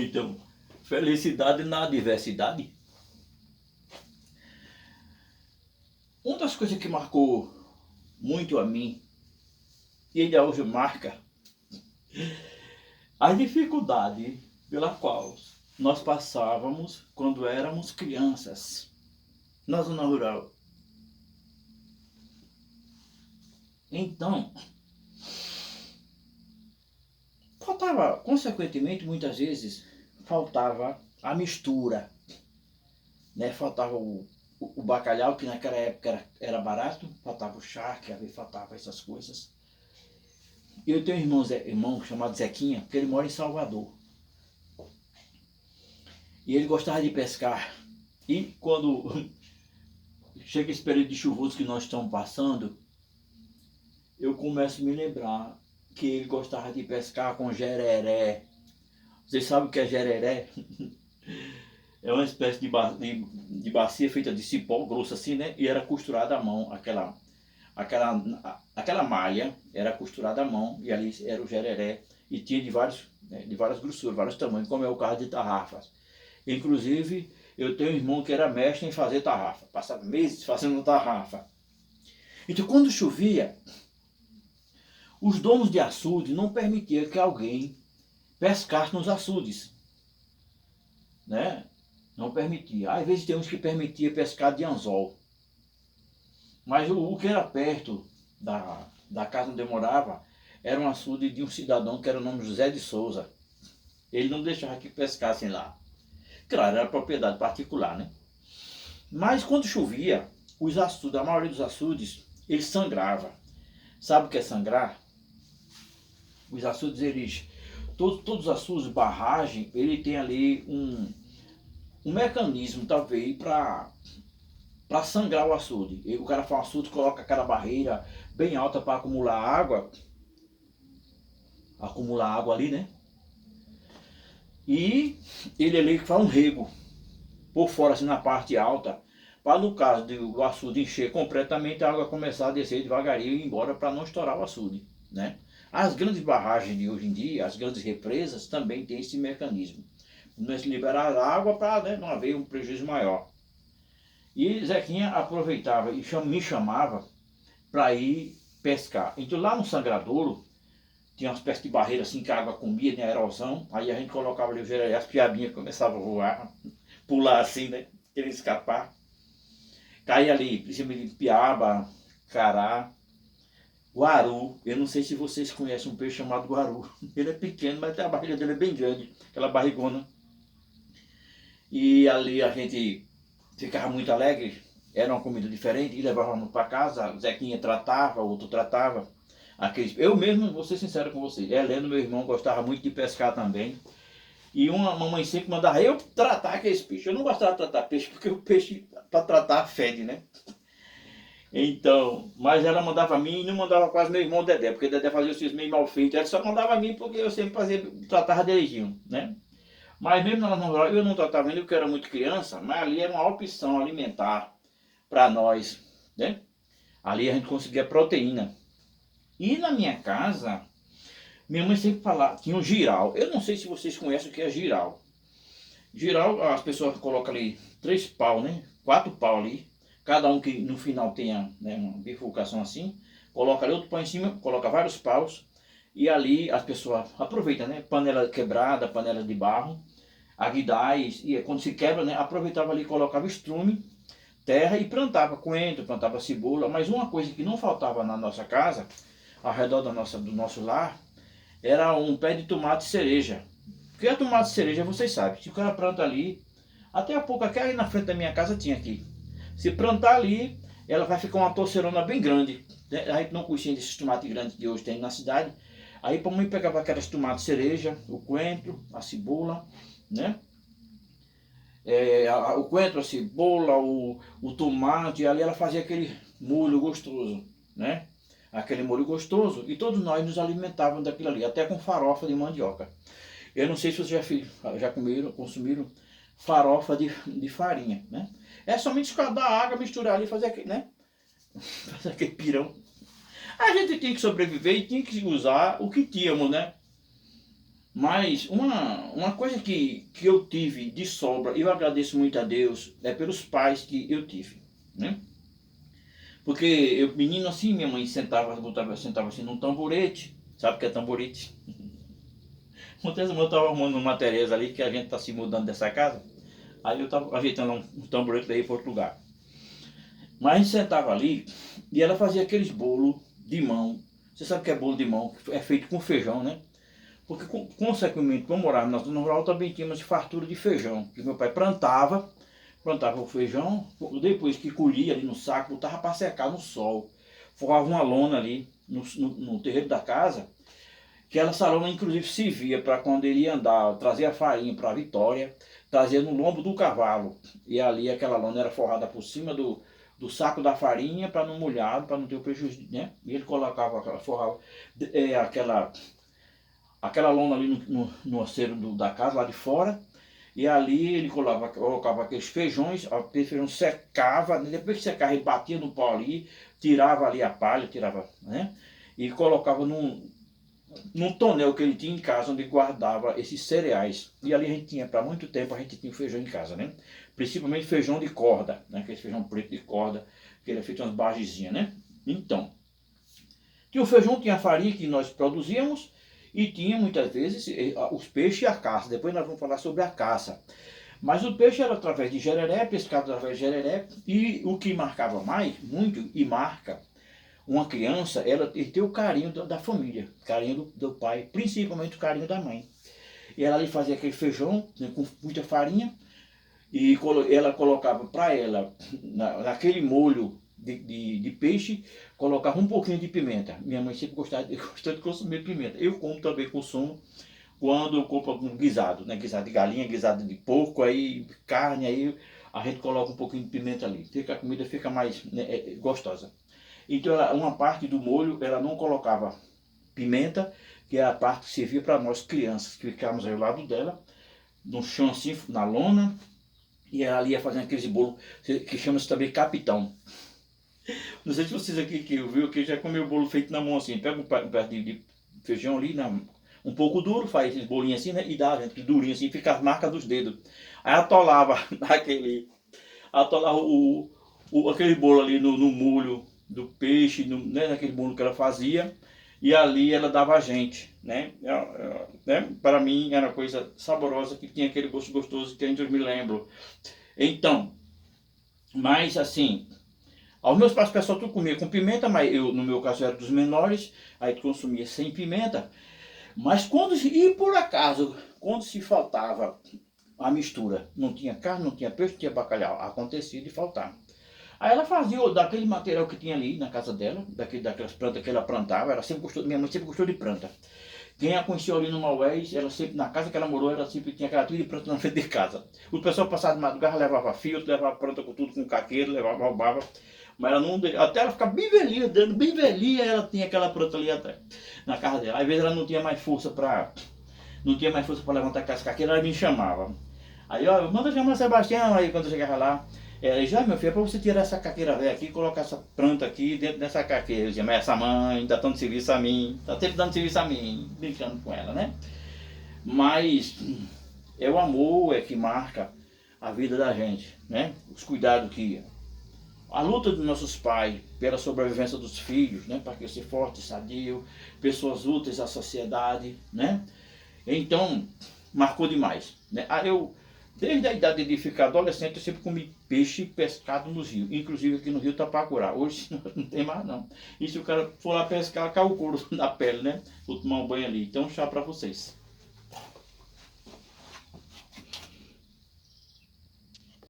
Então, felicidade na adversidade. Uma das coisas que marcou muito a mim, e ainda hoje marca, a dificuldade pela qual nós passávamos quando éramos crianças na zona rural. Então, faltava, consequentemente, muitas vezes, faltava a mistura, né? Faltava o bacalhau, que naquela época era barato, faltava o charque, faltava essas coisas. Eu tenho um irmão chamado Zequinha, que ele mora em Salvador. E ele gostava de pescar. E quando chega esse período de chuvoso que nós estamos passando, eu começo a me lembrar que ele gostava de pescar com jereré. Vocês sabem o que é jereré? É uma espécie de bacia feita de cipó grosso assim, né? E era costurada à mão, aquela malha era costurada à mão, e ali era o jereré, e tinha de várias grossuras, vários tamanhos, como é o caso de tarrafas. Inclusive, eu tenho um irmão que era mestre em fazer tarrafa, passava meses fazendo tarrafa. Então, quando chovia, os donos de açude não permitiam que alguém pescasse nos açudes, né? Não permitia. Às vezes tem uns que permitia pescar de anzol. Mas o que era perto da casa onde eu morava era um açude de um cidadão que era o nome José de Souza. Ele não deixava que pescassem lá. Claro, era propriedade particular, né? Mas quando chovia, os açudes, a maioria dos açudes, eles sangravam. Sabe o que é sangrar? Os açudes, todos os açudes, barragem, ele tem ali um mecanismo, talvez, para sangrar o açude. E o cara faz um açude, coloca aquela barreira bem alta para acumular água ali, né? E ele ali faz um rego por fora, assim, na parte alta, para no caso do açude encher completamente, a água começar a descer devagarinho e ir embora para não estourar o açude, né? As grandes barragens de hoje em dia, as grandes represas, também têm esse mecanismo. Nós liberar a água para, né, não haver um prejuízo maior. E Zequinha aproveitava e me chamava para ir pescar. Então lá no sangradouro tinha uma espécie de barreira assim que a água comia, né, erosão. Aí a gente colocava ali o jereré, as piabinhas começavam a voar, pular assim, né, querendo escapar. Caía ali, principalmente piaba, cará, guaru. Eu não sei se vocês conhecem um peixe chamado guaru. Ele é pequeno, mas a barriga dele é bem grande, aquela barrigona. E ali a gente ficava muito alegre, era uma comida diferente, e levávamos para casa, Zequinha tratava, outro tratava. Eu mesmo, vou ser sincero com vocês, Heleno, meu irmão, gostava muito de pescar também. E uma mamãe sempre mandava eu tratar aqueles peixes. Eu não gostava de tratar peixe, porque o peixe para tratar fede, né? Então, mas ela mandava a mim e não mandava quase meu irmão Dedé, porque Dedé fazia os filhos meio mal feitos. Ela só mandava a mim porque eu sempre tratava direitinho, né? Mas mesmo na rural, eu não tratava ele porque eu era muito criança, mas ali era uma opção alimentar para nós, né? Ali a gente conseguia proteína. E na minha casa, minha mãe sempre falava, tinha um giral. Eu não sei se vocês conhecem o que é giral. Giral, as pessoas colocam ali 3 pau, né? 4 pau ali. Cada um que no final tenha, né, uma bifurcação assim. Coloca ali outro pau em cima, coloca vários paus. E ali as pessoas aproveitam, né? Panela quebrada, panela de barro, aguidais. E quando se quebra, né? Aproveitava ali, colocava estrume, terra e plantava coentro, plantava cebola. Mas uma coisa que não faltava na nossa casa, ao redor do nosso lar, era um pé de tomate cereja. Porque a tomate cereja, vocês sabem, se o cara planta ali, até há pouco, aqui aí na frente da minha casa tinha aqui. Se plantar ali, ela vai ficar uma torcerona bem grande. A gente não conhecia desses tomates grandes que hoje tem na cidade. Aí para mim pegava aquelas tomates cereja, o coentro, a cebola, né? O coentro, a cebola, o tomate, e ali ela fazia aquele molho gostoso, né? Aquele molho gostoso, e todos nós nos alimentávamos daquilo ali, até com farofa de mandioca. Eu não sei se vocês já consumiram farofa de farinha, né? É somente escaldar a água, misturar ali e fazer aquele, né? Fazer aquele pirão. A gente tinha que sobreviver e tinha que usar o que tínhamos, né? Mas uma coisa que eu tive de sobra, e eu agradeço muito a Deus, é pelos pais que eu tive, né? Porque eu, menino assim, minha mãe sentava assim num tamborete, sabe o que é tamborete? Ontem eu estava arrumando uma Tereza ali, que a gente está se mudando dessa casa, aí eu estava ajeitando um tamborete daí para outro lugar. Mas a gente sentava ali e ela fazia aqueles bolos de mão. Você sabe o que é bolo de mão? É feito com feijão, né? Porque, consequentemente, quando eu morava na zona rural, também tínhamos fartura de feijão. Que meu pai plantava o feijão, depois que colhia ali no saco, botava para secar no sol. Forrava uma lona ali no terreiro da casa, que essa lona inclusive servia para quando ele ia andar, trazia farinha para Vitória, trazia no lombo do cavalo. E ali aquela lona era forrada por cima do saco da farinha para não molhar, para não ter o prejuízo, né? E ele colocava, forrava aquela lona ali no aceiro da casa, lá de fora, e ali ele colocava aqueles feijões, aquele feijão secava, depois que secava ele batia no pau ali, tirava ali a palha, tirava, né? E colocava num tonel que ele tinha em casa, onde guardava esses cereais. E ali a gente tinha, para muito tempo, a gente tinha o feijão em casa, né? Principalmente feijão de corda, né? Aquele feijão preto de corda, que ele é feito umas barrezinhas, né? Então, tinha o feijão, tinha a farinha que nós produzíamos, e tinha muitas vezes os peixes e a caça. Depois nós vamos falar sobre a caça. Mas o peixe era através de jereré, pescado através de jereré, e o que marcava mais, muito, e marca uma criança, ela ter o carinho da família, carinho do pai, principalmente o carinho da mãe. E ela ali fazia aquele feijão, né, com muita farinha, e ela colocava para ela, naquele molho de peixe, colocava um pouquinho de pimenta. Minha mãe sempre gostou de consumir pimenta. Eu como também, consumo quando eu compro algum guisado, né? Guisado de galinha, guisado de porco, aí carne, aí a gente coloca um pouquinho de pimenta ali. A comida fica mais, né, gostosa. Então uma parte do molho ela não colocava pimenta, que é a parte que servia para nós crianças, que ficávamos ao lado dela, no chão assim, na lona, e ela ia fazendo aqueles bolos que chama-se também capitão. Não sei se vocês aqui que viu que já comeu bolo feito na mão assim, pega um pedaço de feijão ali, um pouco duro, faz esses bolinhos assim, né? E dá, gente, durinho assim, fica as marcas dos dedos. Aí atolava atolava aquele bolo ali no molho do peixe, né? Naquele bolo que ela fazia. E ali ela dava a gente, né? Para mim era uma coisa saborosa, que tinha aquele gosto gostoso que ainda eu me lembro. Então, mas assim, aos meus pais, o pessoal tudo comia com pimenta, mas eu, no meu caso, era dos menores, aí consumia sem pimenta. Mas e por acaso, quando se faltava a mistura, não tinha carne, não tinha peixe, não tinha bacalhau, acontecia de faltar. Aí ela fazia daquele material que tinha ali na casa dela, daquelas plantas que ela plantava, minha mãe sempre gostou de planta. Quem a conheceu ali no Maués, ela sempre, na casa que ela morou, ela sempre tinha aquela trilha de planta na frente de casa. O pessoal passava de madrugada, levava fio, levava planta com tudo, com caqueiro, levava, roubava. Mas ela não, até ela ficar bem velhinha, dando bem velhinha, ela tinha aquela planta ali atrás, na casa dela. Às vezes ela não tinha mais força para levantar aquelas caqueiras, ela me chamava. Aí, ó, manda chamar Sebastião aí quando eu chegava lá. Ela já, meu filho, é para você tirar essa caqueira velha aqui e colocar essa planta aqui dentro dessa caqueira. Eu dizia, mas essa mãe tá dando serviço a mim, tá sempre dando serviço a mim, brincando com ela, né? Mas é o amor que marca a vida da gente, né? Os cuidados que a luta dos nossos pais pela sobrevivência dos filhos, né, para crescer forte, sadio, pessoas úteis à sociedade, né? Então, marcou demais, né? Desde a idade de ficar adolescente, eu sempre comi peixe pescado nos rios, inclusive aqui no Rio Tapacurá. Hoje não tem mais não. E se o cara for lá pescar, cai o couro na pele, né? Vou tomar um banho ali. Então, chá para vocês.